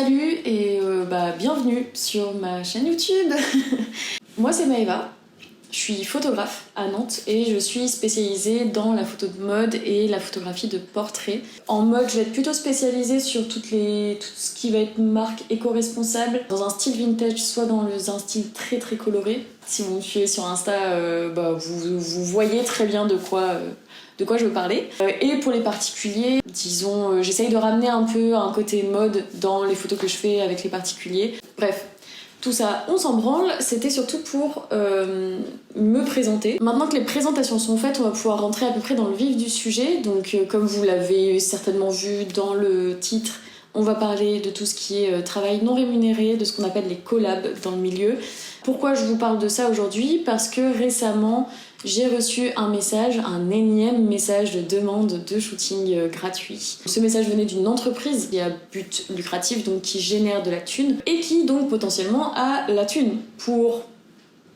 Salut et bienvenue sur ma chaîne YouTube. Moi c'est Maëva, je suis photographe à Nantes et je suis spécialisée dans la photo de mode et la photographie de portrait. En mode, je vais être plutôt spécialisée sur tout ce qui va être marque éco-responsable, dans un style vintage, soit dans un style très très coloré. Si vous me suivez sur Insta, vous voyez très bien de quoi je veux parler. Et pour les particuliers, disons, j'essaye de ramener un peu un côté mode dans les photos que je fais avec les particuliers. Bref, tout ça, on s'en branle. C'était surtout pour me présenter. Maintenant que les présentations sont faites, on va pouvoir rentrer à peu près dans le vif du sujet. Donc, comme vous l'avez certainement vu dans le titre, on va parler de tout ce qui est travail non rémunéré, de ce qu'on appelle les collabs dans le milieu. Pourquoi je vous parle de ça aujourd'hui ? Parce que récemment, j'ai reçu un énième message de demande de shooting gratuit. Ce message venait d'une entreprise qui a but lucratif, donc qui génère de la thune, et qui donc potentiellement a la thune pour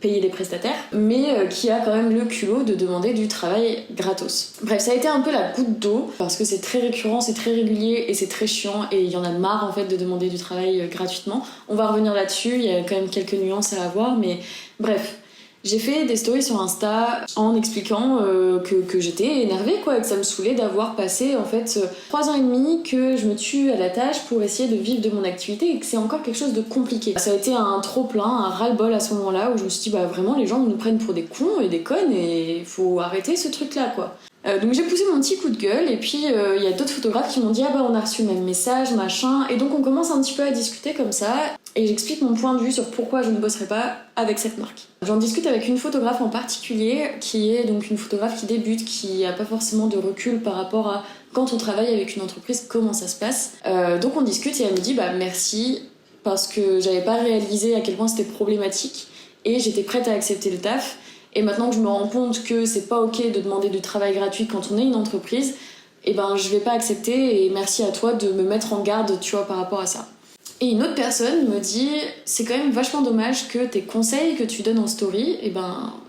payer les prestataires, mais qui a quand même le culot de demander du travail gratos. Bref, ça a été un peu la goutte d'eau, parce que c'est très récurrent, c'est très régulier, et c'est très chiant, et il y en a marre en fait de demander du travail gratuitement. On va revenir là-dessus, il y a quand même quelques nuances à avoir, mais bref. J'ai fait des stories sur Insta en expliquant que j'étais énervée, quoi, et que ça me saoulait d'avoir passé en fait 3 ans et demi que je me tue à la tâche pour essayer de vivre de mon activité et que c'est encore quelque chose de compliqué. Ça a été un trop-plein, un ras-le-bol à ce moment-là où je me suis dit vraiment les gens nous prennent pour des cons et des connes et il faut arrêter ce truc-là, quoi. Donc j'ai poussé mon petit coup de gueule et puis il y a d'autres photographes qui m'ont dit on a reçu le même message, machin, et donc on commence un petit peu à discuter comme ça et j'explique mon point de vue sur pourquoi je ne bosserai pas avec cette marque. J'en discute avec une photographe en particulier qui est donc une photographe qui débute, qui a pas forcément de recul par rapport à quand on travaille avec une entreprise, comment ça se passe. Donc on discute et elle me dit merci parce que j'avais pas réalisé à quel point c'était problématique et j'étais prête à accepter le taf. Et maintenant que je me rends compte que c'est pas ok de demander du travail gratuit quand on est une entreprise, je vais pas accepter et merci à toi de me mettre en garde, tu vois, par rapport à ça. Et une autre personne me dit c'est quand même vachement dommage que tes conseils que tu donnes en story,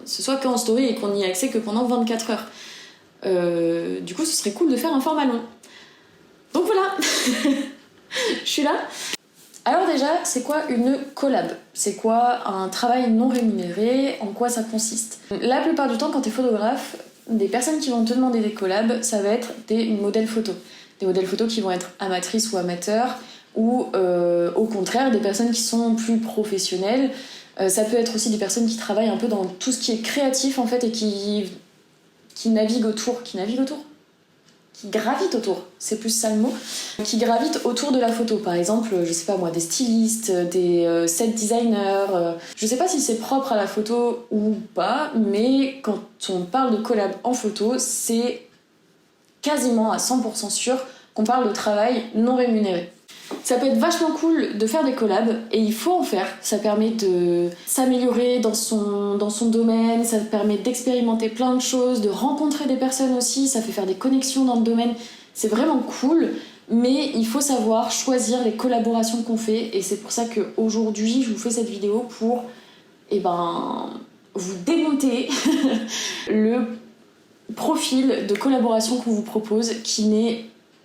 ce soit qu'en story et qu'on n'y ait accès que pendant 24 heures. Du coup, ce serait cool de faire un format long. Donc voilà, je suis là. Alors déjà, c'est quoi une collab ? C'est quoi un travail non rémunéré ? En quoi ça consiste ? La plupart du temps, quand t'es photographe, des personnes qui vont te demander des collabs, ça va être des modèles photos. Des modèles photos qui vont être amatrices ou amateurs, ou au contraire, des personnes qui sont plus professionnelles. Ça peut être aussi des personnes qui travaillent un peu dans tout ce qui est créatif, en fait, et qui naviguent autour. Qui gravitent autour, c'est plus ça le mot, qui gravitent autour de la photo. Par exemple, je sais pas moi, des stylistes, des set designers. Je sais pas si c'est propre à la photo ou pas, mais quand on parle de collab en photo, c'est quasiment à 100% sûr qu'on parle de travail non rémunéré. Ça peut être vachement cool de faire des collabs et il faut en faire. Ça permet de s'améliorer dans son domaine, ça permet d'expérimenter plein de choses, de rencontrer des personnes aussi, ça fait faire des connexions dans le domaine. C'est vraiment cool, mais il faut savoir choisir les collaborations qu'on fait et c'est pour ça qu'aujourd'hui je vous fais cette vidéo pour vous démonter le profil de collaboration qu'on vous propose qui n'est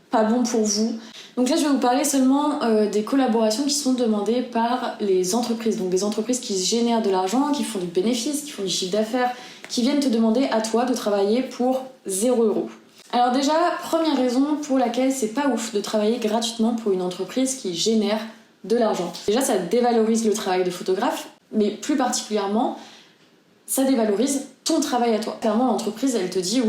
pas bon pour vous. Donc là, je vais vous parler seulement des collaborations qui sont demandées par les entreprises. Donc des entreprises qui génèrent de l'argent, qui font du bénéfice, qui font du chiffre d'affaires, qui viennent te demander à toi de travailler pour 0€. Alors déjà, première raison pour laquelle c'est pas ouf de travailler gratuitement pour une entreprise qui génère de l'argent. Déjà, ça dévalorise le travail de photographe, mais plus particulièrement, ça dévalorise ton travail à toi. Clairement, l'entreprise, elle te dit,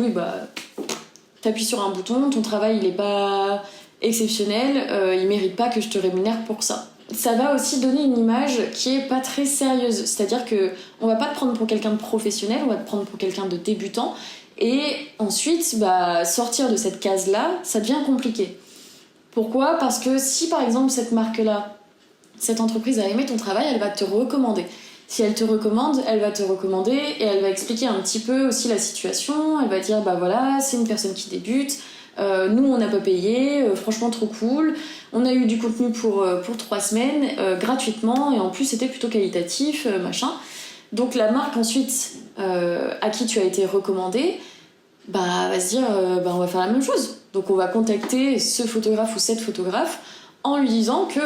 t'appuies sur un bouton, ton travail, il est pas exceptionnel, il mérite pas que je te rémunère pour ça. Ça va aussi donner une image qui est pas très sérieuse, c'est-à-dire que on va pas te prendre pour quelqu'un de professionnel, on va te prendre pour quelqu'un de débutant, et ensuite sortir de cette case-là, ça devient compliqué. Pourquoi ? Parce que si par exemple cette marque-là, cette entreprise a aimé ton travail, elle va te recommander. Si elle te recommande, elle va te recommander et elle va expliquer un petit peu aussi la situation, elle va dire c'est une personne qui débute, nous on n'a pas payé, franchement trop cool, on a eu du contenu pour 3 semaines gratuitement et en plus c'était plutôt qualitatif, machin. Donc la marque ensuite à qui tu as été recommandé va se dire on va faire la même chose. Donc on va contacter ce photographe ou cette photographe en lui disant que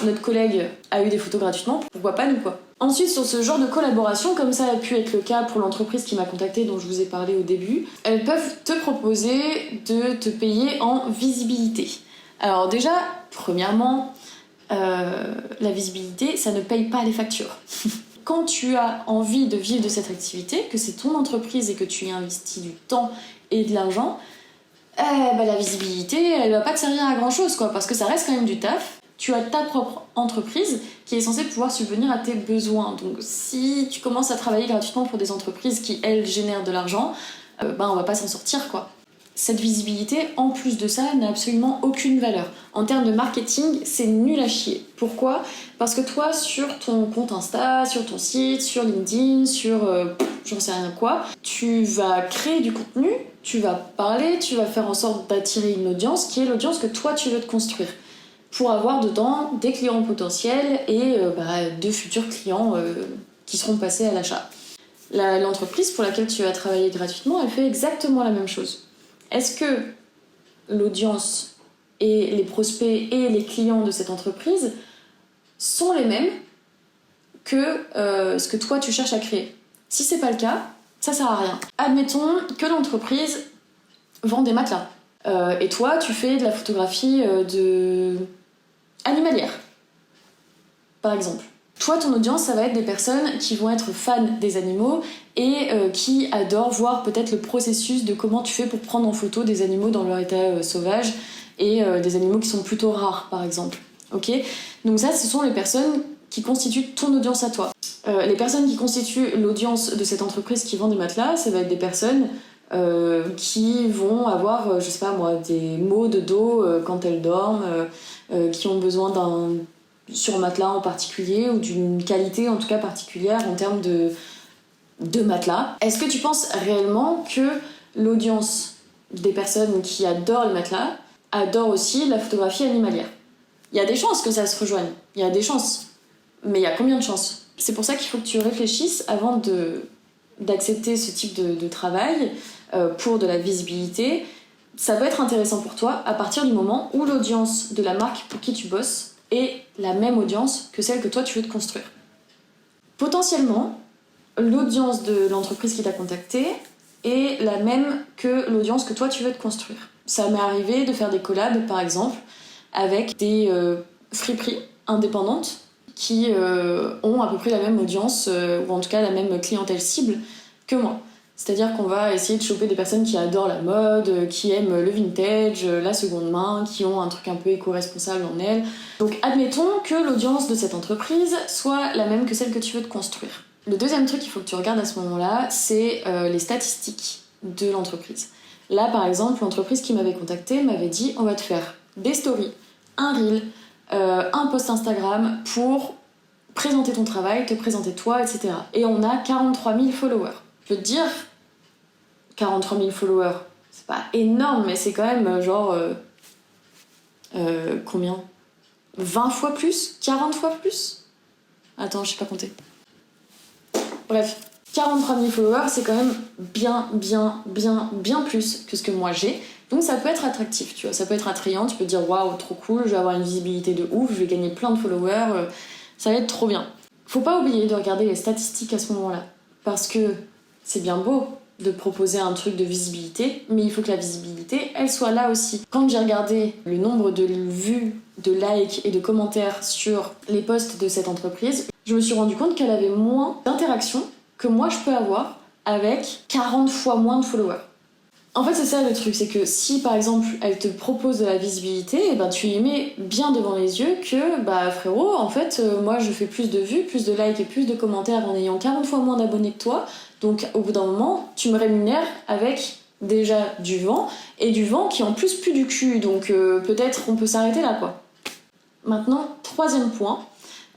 notre collègue a eu des photos gratuitement, pourquoi pas nous quoi. Ensuite, sur ce genre de collaboration, comme ça a pu être le cas pour l'entreprise qui m'a contactée, dont je vous ai parlé au début, elles peuvent te proposer de te payer en visibilité. Alors déjà, premièrement, la visibilité, ça ne paye pas les factures. Quand tu as envie de vivre de cette activité, que c'est ton entreprise et que tu y investis du temps et de l'argent, la visibilité, elle va pas te servir à grand chose, quoi, parce que ça reste quand même du taf. Tu as ta propre entreprise qui est censée pouvoir subvenir à tes besoins. Donc si tu commences à travailler gratuitement pour des entreprises qui, elles, génèrent de l'argent, on va pas s'en sortir, quoi. Cette visibilité, en plus de ça, n'a absolument aucune valeur. En termes de marketing, c'est nul à chier. Pourquoi ? Parce que toi, sur ton compte Insta, sur ton site, sur LinkedIn, sur j'en sais rien quoi, tu vas créer du contenu, tu vas parler, tu vas faire en sorte d'attirer une audience qui est l'audience que toi tu veux te construire. Pour avoir dedans des clients potentiels et de futurs clients qui seront passés à l'achat. L'entreprise pour laquelle tu vas travailler gratuitement, elle fait exactement la même chose. Est-ce que l'audience et les prospects et les clients de cette entreprise sont les mêmes que ce que toi tu cherches à créer ? Si c'est pas le cas, ça sert à rien. Admettons que l'entreprise vend des matelas et toi tu fais de la photographie animalière, par exemple. Toi, ton audience, ça va être des personnes qui vont être fans des animaux et qui adorent voir peut-être le processus de comment tu fais pour prendre en photo des animaux dans leur état sauvage et des animaux qui sont plutôt rares, par exemple. Ok ? Donc ça, ce sont les personnes qui constituent ton audience à toi. Les personnes qui constituent l'audience de cette entreprise qui vend des matelas, ça va être des personnes qui vont avoir, je sais pas moi, des maux de dos quand elles dorment, qui ont besoin d'un surmatelas en particulier ou d'une qualité en tout cas particulière en termes de matelas. Est-ce que tu penses réellement que l'audience des personnes qui adorent les matelas adore aussi la photographie animalière ? Il y a des chances que ça se rejoigne, il y a des chances, mais il y a combien de chances ? C'est pour ça qu'il faut que tu réfléchisses avant d'accepter ce type de travail pour de la visibilité. Ça peut être intéressant pour toi à partir du moment où l'audience de la marque pour qui tu bosses est la même audience que celle que toi tu veux te construire. Potentiellement, l'audience de l'entreprise qui t'a contacté est la même que l'audience que toi tu veux te construire. Ça m'est arrivé de faire des collabs par exemple avec des friperies indépendantes qui ont à peu près la même audience ou en tout cas la même clientèle cible que moi. C'est-à-dire qu'on va essayer de choper des personnes qui adorent la mode, qui aiment le vintage, la seconde main, qui ont un truc un peu éco-responsable en elles. Donc admettons que l'audience de cette entreprise soit la même que celle que tu veux te construire. Le deuxième truc qu'il faut que tu regardes à ce moment-là, c'est les statistiques de l'entreprise. Là par exemple, l'entreprise qui m'avait contactée m'avait dit on va te faire des stories, un reel, un post Instagram pour présenter ton travail, te présenter toi, etc. Et on a 43 000 followers. Je peux te dire, 43 000 followers, c'est pas énorme, mais c'est quand même combien ? 20 fois plus ? 40 fois plus ? Attends, je sais pas compter. Bref, 43 000 followers, c'est quand même bien plus que ce que moi j'ai. Donc ça peut être attractif, tu vois, ça peut être attrayant, tu peux te dire waouh, trop cool, je vais avoir une visibilité de ouf, je vais gagner plein de followers, ça va être trop bien. Faut pas oublier de regarder les statistiques à ce moment-là, parce que c'est bien beau de proposer un truc de visibilité, mais il faut que la visibilité, elle soit là aussi. Quand j'ai regardé le nombre de vues, de likes et de commentaires sur les posts de cette entreprise, je me suis rendu compte qu'elle avait moins d'interactions que moi je peux avoir avec 40 fois moins de followers. En fait, c'est ça le truc, c'est que si par exemple elle te propose de la visibilité, tu y mets bien devant les yeux que frérot, en fait, moi je fais plus de vues, plus de likes et plus de commentaires en ayant 40 fois moins d'abonnés que toi, donc au bout d'un moment, tu me rémunères avec déjà du vent, et du vent qui en plus pue du cul, donc peut-être on peut s'arrêter là quoi. Maintenant, troisième point,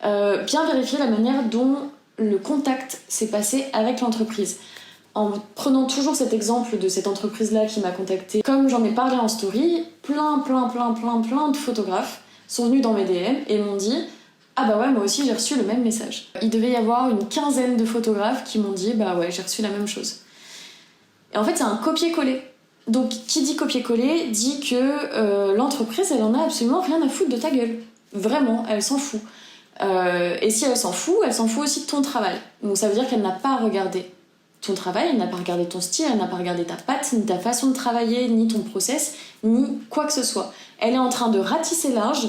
bien vérifier la manière dont le contact s'est passé avec l'entreprise. En prenant toujours cet exemple de cette entreprise-là qui m'a contactée, comme j'en ai parlé en story, plein de photographes sont venus dans mes DM et m'ont dit « Ah bah ouais, moi aussi j'ai reçu le même message ». Il devait y avoir une quinzaine de photographes qui m'ont dit « Bah ouais, j'ai reçu la même chose ». Et en fait, c'est un copier-coller. Donc qui dit copier-coller dit que l'entreprise, elle en a absolument rien à foutre de ta gueule. Vraiment, elle s'en fout. Et si elle s'en fout aussi de ton travail. Donc ça veut dire qu'elle n'a pas regardé ton travail, elle n'a pas regardé ton style, elle n'a pas regardé ta patte, ni ta façon de travailler, ni ton process, ni quoi que ce soit. Elle est en train de ratisser large,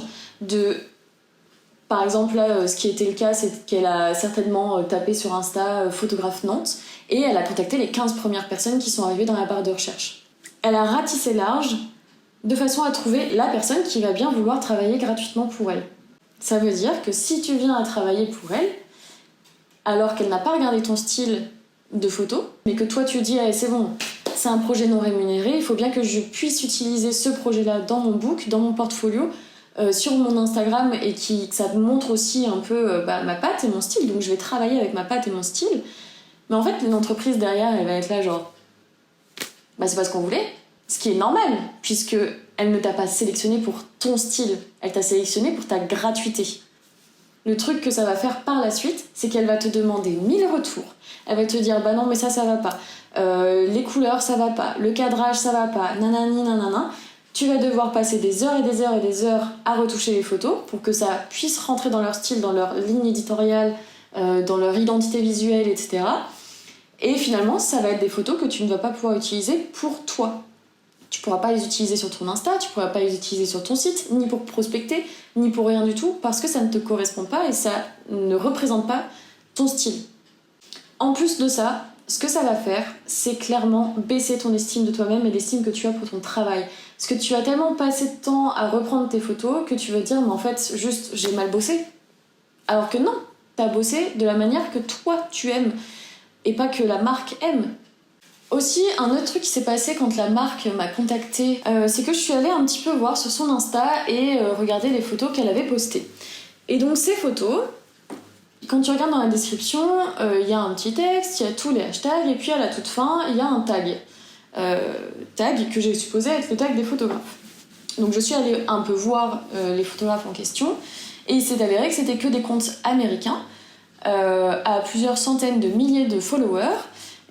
par exemple là, ce qui était le cas, c'est qu'elle a certainement tapé sur Insta photographe Nantes, et elle a contacté les 15 premières personnes qui sont arrivées dans la barre de recherche. Elle a ratissé large de façon à trouver la personne qui va bien vouloir travailler gratuitement pour elle. Ça veut dire que si tu viens à travailler pour elle, alors qu'elle n'a pas regardé ton style de photo, mais que toi tu dis ah, c'est bon, c'est un projet non rémunéré, il faut bien que je puisse utiliser ce projet-là dans mon book, dans mon portfolio, sur mon Instagram, et que ça montre aussi un peu ma patte et mon style, donc je vais travailler avec ma patte et mon style. Mais en fait, l'entreprise derrière, elle va être là genre c'est pas ce qu'on voulait, ce qui est normal, puisque elle ne t'a pas sélectionné pour ton style, elle t'a sélectionné pour ta gratuité. Le truc que ça va faire par la suite, c'est qu'elle va te demander 1000 retours. Elle va te dire bah non mais ça va pas, les couleurs ça va pas, le cadrage ça va pas, nanani nanana. Tu vas devoir passer des heures et des heures et des heures à retoucher les photos pour que ça puisse rentrer dans leur style, dans leur ligne éditoriale, dans leur identité visuelle, etc. Et finalement, ça va être des photos que tu ne vas pas pouvoir utiliser pour toi. Tu pourras pas les utiliser sur ton Insta, tu pourras pas les utiliser sur ton site, ni pour prospecter, ni pour rien du tout, parce que ça ne te correspond pas et ça ne représente pas ton style. En plus de ça, ce que ça va faire, c'est clairement baisser ton estime de toi-même et l'estime que tu as pour ton travail. Parce que tu as tellement passé de temps à reprendre tes photos que tu vas dire, mais en fait, juste, j'ai mal bossé. Alors que non, t'as bossé de la manière que toi, tu aimes, et pas que la marque aime. Aussi, un autre truc qui s'est passé quand la marque m'a contactée, c'est que je suis allée un petit peu voir sur son Insta et regarder les photos qu'elle avait postées. Et donc ces photos, quand tu regardes dans la description, il y a un petit texte, il y a tous les hashtags, et puis à la toute fin, il y a un tag. Tag que j'ai supposé être le tag des photographes. Donc je suis allée un peu voir les photographes en question, et il s'est avéré que c'était que des comptes américains, à plusieurs centaines de milliers de followers,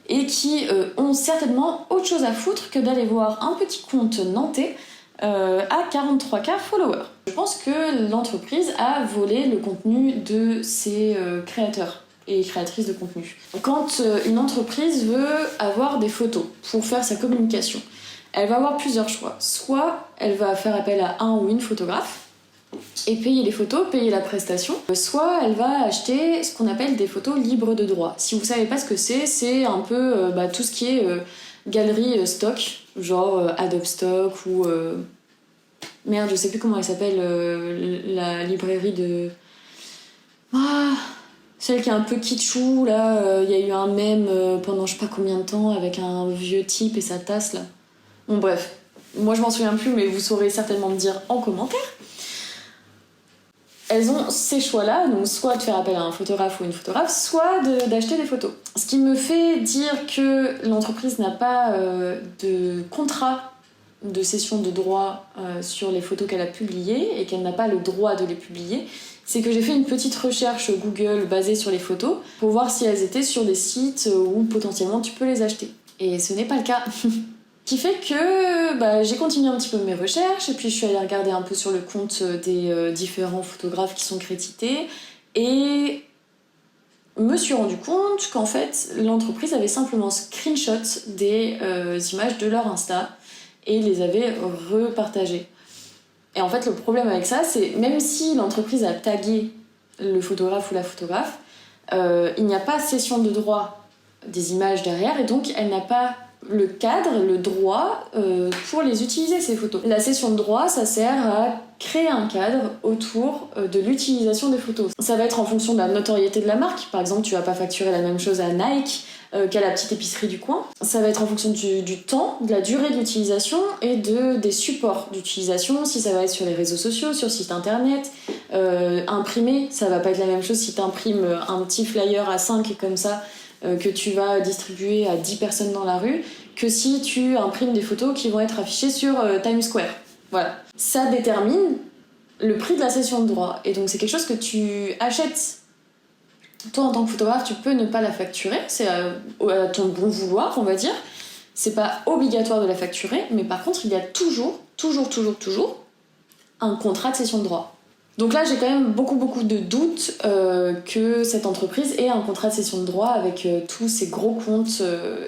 et qui ont certainement autre chose à foutre que d'aller voir un petit compte nantais à 43K followers. Je pense que l'entreprise a volé le contenu de ses créateurs et créatrices de contenu. Quand une entreprise veut avoir des photos pour faire sa communication, elle va avoir plusieurs choix. Soit elle va faire appel à un ou une photographe et payer les photos, payer la prestation. Soit elle va acheter ce qu'on appelle des photos libres de droit. Si vous savez pas ce que c'est un peu tout ce qui est galerie stock, genre Adobe Stock ou... Merde, je sais plus comment elle s'appelle, la librairie de... celle qui est un peu kitschou, là, il y a eu un mème pendant je sais pas combien de temps avec un vieux type et sa tasse, là. Bon bref, moi je m'en souviens plus, mais vous saurez certainement me dire en commentaire. Elles ont ces choix-là, donc soit de faire appel à un photographe ou une photographe, soit d'acheter des photos. Ce qui me fait dire que l'entreprise n'a pas de contrat de cession de droit sur les photos qu'elle a publiées et qu'elle n'a pas le droit de les publier, c'est que j'ai fait une petite recherche Google basée sur les photos pour voir si elles étaient sur des sites où potentiellement tu peux les acheter. Et ce n'est pas le cas. Qui fait que j'ai continué un petit peu mes recherches et puis je suis allée regarder un peu sur le compte des différents photographes qui sont crédités et me suis rendu compte qu'en fait l'entreprise avait simplement screenshot des images de leur Insta et les avait repartagées. Et en fait le problème avec ça, c'est même si l'entreprise a tagué le photographe ou la photographe, il n'y a pas cession de droit des images derrière et donc elle n'a pas le cadre, le droit pour les utiliser, ces photos. La cession de droit, ça sert à créer un cadre autour de l'utilisation des photos. Ça va être en fonction de la notoriété de la marque. Par exemple, tu vas pas facturer la même chose à Nike qu'à la petite épicerie du coin. Ça va être en fonction du temps, de la durée de l'utilisation et des supports d'utilisation, si ça va être sur les réseaux sociaux, sur site internet, imprimé. Ça va pas être la même chose si t'imprimes un petit flyer à 5 comme ça, que tu vas distribuer à 10 personnes dans la rue, que si tu imprimes des photos qui vont être affichées sur Times Square. Voilà. Ça détermine le prix de la cession de droit. Et donc c'est quelque chose que tu achètes. Toi, en tant que photographe, tu peux ne pas la facturer. C'est à ton bon vouloir, on va dire. c'est pas obligatoire de la facturer, mais par contre, il y a toujours un contrat de cession de droit. Donc là, j'ai quand même beaucoup de doutes que cette entreprise ait un contrat de cession de droit avec tous ces gros comptes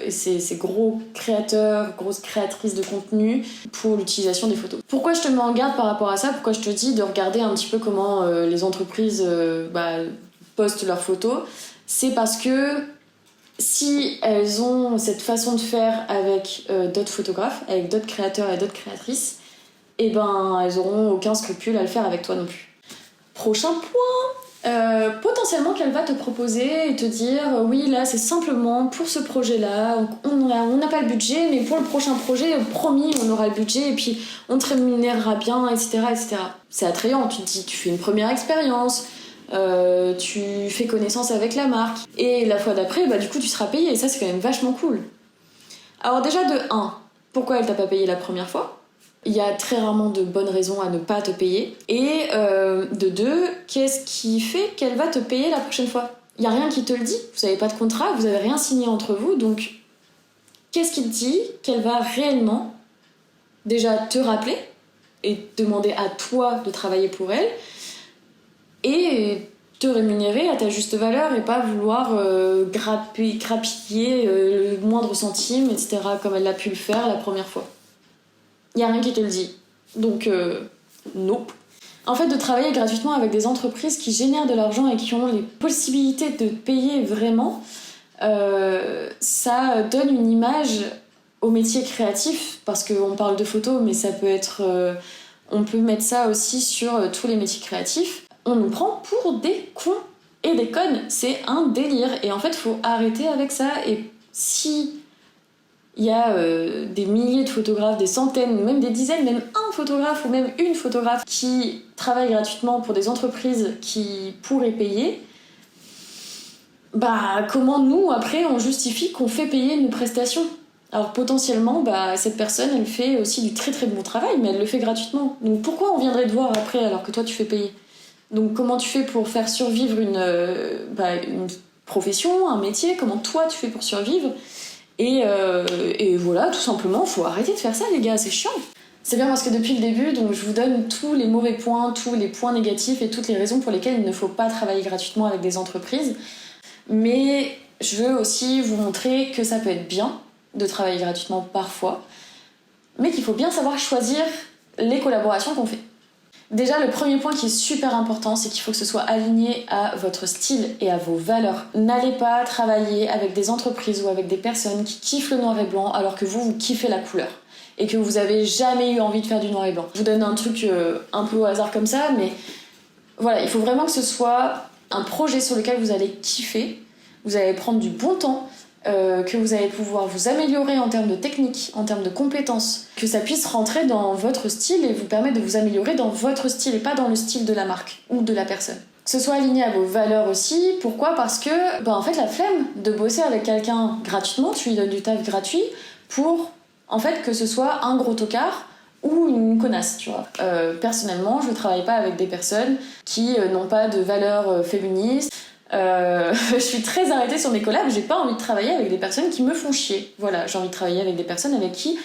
et ces gros créateurs, grosses créatrices de contenu pour l'utilisation des photos. Pourquoi je te mets en garde par rapport à ça? Pourquoi je te dis de regarder un petit peu comment les entreprises postent leurs photos? C'est parce que si elles ont cette façon de faire avec d'autres photographes, avec d'autres créateurs et d'autres créatrices, elles auront aucun scrupule à le faire avec toi non plus. Prochain point, potentiellement qu'elle va te proposer et te dire oui, là c'est simplement pour ce projet-là, on n'a pas le budget, mais pour le prochain projet, promis, on aura le budget et puis on te rémunérera bien, etc. C'est attrayant, tu te dis, tu fais une première expérience, tu fais connaissance avec la marque et la fois d'après, du coup tu seras payé et ça c'est quand même vachement cool. Alors déjà de 1, pourquoi elle t'a pas payé la première fois? Il y a très rarement de bonnes raisons à ne pas te payer. Et de 2, qu'est-ce qui fait qu'elle va te payer la prochaine fois? Il n'y a rien qui te le dit. Vous n'avez pas de contrat, vous n'avez rien signé entre vous. Donc, qu'est-ce qui te dit qu'elle va réellement déjà te rappeler et demander à toi de travailler pour elle et te rémunérer à ta juste valeur et pas vouloir grappiller le moindre centime, etc. comme elle l'a pu le faire la première fois? Il n'y a rien qui te le dit. Donc, nope. En fait, de travailler gratuitement avec des entreprises qui génèrent de l'argent et qui ont les possibilités de payer vraiment, ça donne une image au métier créatif, parce qu'on parle de photos, mais ça peut être... on peut mettre ça aussi sur tous les métiers créatifs. On nous prend pour des cons et des connes. C'est un délire. Et en fait, il faut arrêter avec ça. Et si... il y a des milliers de photographes, des centaines, même des dizaines, même un photographe ou même une photographe qui travaille gratuitement pour des entreprises qui pourraient payer, comment nous, après, on justifie qu'on fait payer nos prestations? Alors potentiellement, cette personne, elle fait aussi du très très bon travail, mais elle le fait gratuitement. Donc pourquoi on viendrait te voir après alors que toi tu fais payer? Donc comment tu fais pour faire survivre une profession, un métier? Comment toi tu fais pour survivre? Et voilà, tout simplement, faut arrêter de faire ça, les gars, c'est chiant. C'est bien parce que depuis le début, donc je vous donne tous les mauvais points, tous les points négatifs et toutes les raisons pour lesquelles il ne faut pas travailler gratuitement avec des entreprises. Mais je veux aussi vous montrer que ça peut être bien de travailler gratuitement parfois, mais qu'il faut bien savoir choisir les collaborations qu'on fait. Déjà, le premier point qui est super important, c'est qu'il faut que ce soit aligné à votre style et à vos valeurs. N'allez pas travailler avec des entreprises ou avec des personnes qui kiffent le noir et blanc alors que vous kiffez la couleur et que vous avez jamais eu envie de faire du noir et blanc. Je vous donne un truc un peu au hasard comme ça, mais voilà, il faut vraiment que ce soit un projet sur lequel vous allez kiffer, vous allez prendre du bon temps, que vous allez pouvoir vous améliorer en termes de technique, en termes de compétences, que ça puisse rentrer dans votre style et vous permettre de vous améliorer dans votre style et pas dans le style de la marque ou de la personne. Que ce soit aligné à vos valeurs aussi. Pourquoi? Parce que, en fait, la flemme de bosser avec quelqu'un gratuitement, tu lui donnes du taf gratuit pour, en fait, que ce soit un gros tocard ou une connasse, tu vois. Personnellement, je ne travaille pas avec des personnes qui n'ont pas de valeurs féministes. Je suis très arrêtée sur mes collabs, j'ai pas envie de travailler avec des personnes qui me font chier. Voilà, j'ai envie de travailler avec des personnes avec qui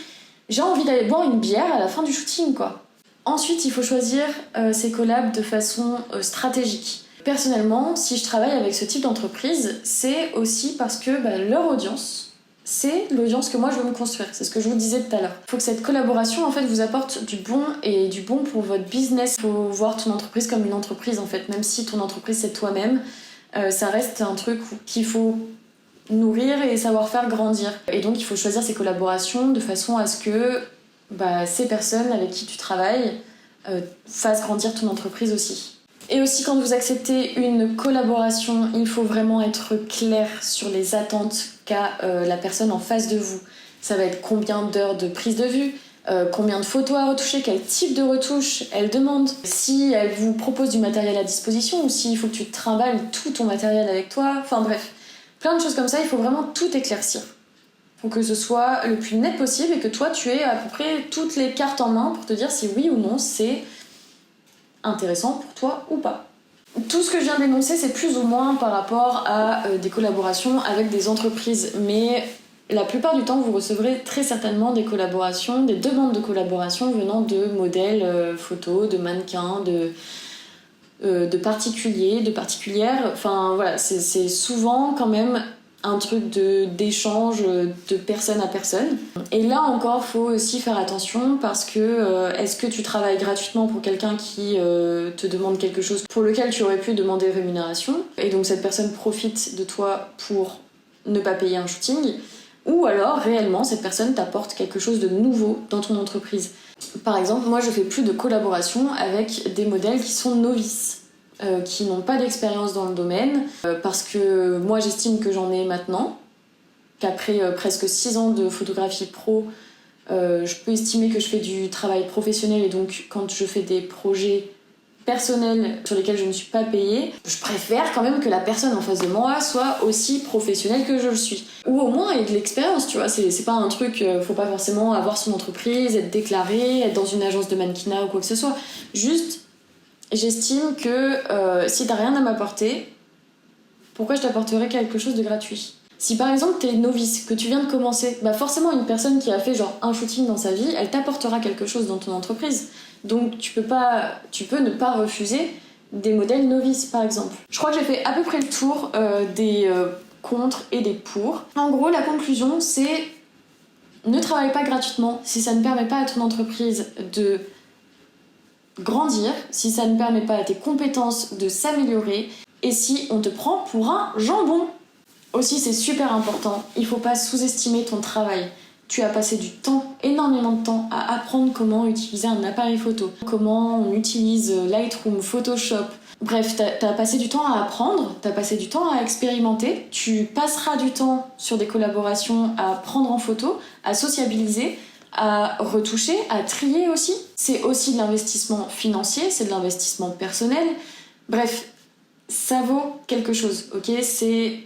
j'ai envie d'aller boire une bière à la fin du shooting, quoi. Ensuite, il faut choisir ces collabs de façon stratégique. Personnellement, si je travaille avec ce type d'entreprise, c'est aussi parce que leur audience, c'est l'audience que moi je veux me construire. C'est ce que je vous disais tout à l'heure. Il faut que cette collaboration en fait vous apporte du bon et du bon pour votre business. Il faut voir ton entreprise comme une entreprise en fait, même si ton entreprise c'est toi-même. Ça reste un truc qu'il faut nourrir et savoir faire grandir. Et donc il faut choisir ces collaborations de façon à ce que ces personnes avec qui tu travailles fassent grandir ton entreprise aussi. Et aussi quand vous acceptez une collaboration, il faut vraiment être clair sur les attentes qu'a la personne en face de vous. Ça va être combien d'heures de prise de vue, combien de photos à retoucher, quel type de retouche elle demande, si elle vous propose du matériel à disposition ou s'il faut que tu te trimbales tout ton matériel avec toi, enfin bref, plein de choses comme ça, il faut vraiment tout éclaircir. Il faut que ce soit le plus net possible et que toi tu aies à peu près toutes les cartes en main pour te dire si oui ou non c'est intéressant pour toi ou pas. Tout ce que je viens d'énoncer c'est plus ou moins par rapport à des collaborations avec des entreprises, mais La plupart du temps, vous recevrez très certainement des collaborations, des demandes de collaboration venant de modèles photos, de mannequins, de particuliers, de particulières. Enfin voilà, c'est souvent quand même un truc d'échange de personne à personne. Et là encore, faut aussi faire attention parce que est-ce que tu travailles gratuitement pour quelqu'un qui te demande quelque chose pour lequel tu aurais pu demander rémunération, et donc cette personne profite de toi pour ne pas payer un shooting, ou alors réellement cette personne t'apporte quelque chose de nouveau dans ton entreprise. Par exemple, moi je fais plus de collaboration avec des modèles qui sont novices. Qui n'ont pas d'expérience dans le domaine, parce que moi j'estime que j'en ai maintenant, qu'après presque 6 ans de photographie pro, je peux estimer que je fais du travail professionnel, et donc quand je fais des projets personnels sur lesquels je ne suis pas payée, je préfère quand même que la personne en face de moi soit aussi professionnelle que je le suis. Ou au moins ait de l'expérience, tu vois, c'est pas un truc, faut pas forcément avoir son entreprise, être déclaré, être dans une agence de mannequinat ou quoi que ce soit. Juste, j'estime que si t'as rien à m'apporter, pourquoi je t'apporterais quelque chose de gratuit ? Si par exemple t'es novice, que tu viens de commencer, bah forcément une personne qui a fait genre un shooting dans sa vie, elle t'apportera quelque chose dans ton entreprise. Donc tu peux ne pas refuser des modèles novices par exemple. Je crois que j'ai fait à peu près le tour des contre et des pour. En gros, la conclusion c'est ne travaille pas gratuitement si ça ne permet pas à ton entreprise de grandir, si ça ne permet pas à tes compétences de s'améliorer, et si on te prend pour un jambon. Aussi, c'est super important, il faut pas sous-estimer ton travail. Tu as passé du temps, énormément de temps, à apprendre comment utiliser un appareil photo, comment on utilise Lightroom, Photoshop. Bref, t'as passé du temps à apprendre, t'as passé du temps à expérimenter, tu passeras du temps sur des collaborations à prendre en photo, à sociabiliser, à retoucher, à trier aussi. C'est aussi de l'investissement financier, c'est de l'investissement personnel. Bref, ça vaut quelque chose, ok ? C'est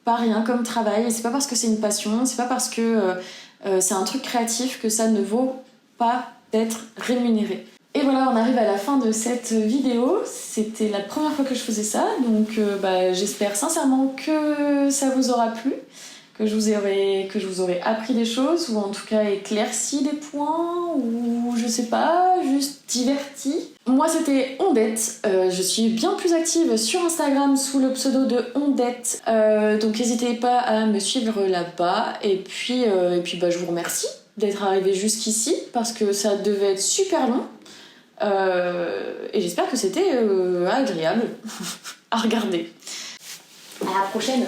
pas rien comme travail, et c'est pas parce que c'est une passion, c'est pas parce que c'est un truc créatif que ça ne vaut pas d'être rémunéré. Et voilà, on arrive à la fin de cette vidéo. C'était la première fois que je faisais ça, donc j'espère sincèrement que ça vous aura plu, que je vous aurai appris des choses, ou en tout cas éclairci des points, ou je sais pas, juste diverti. Moi c'était Ondette, je suis bien plus active sur Instagram sous le pseudo de Ondette, donc n'hésitez pas à me suivre là-bas, et puis je vous remercie d'être arrivé jusqu'ici, parce que ça devait être super long, et j'espère que c'était agréable à regarder. À la prochaine.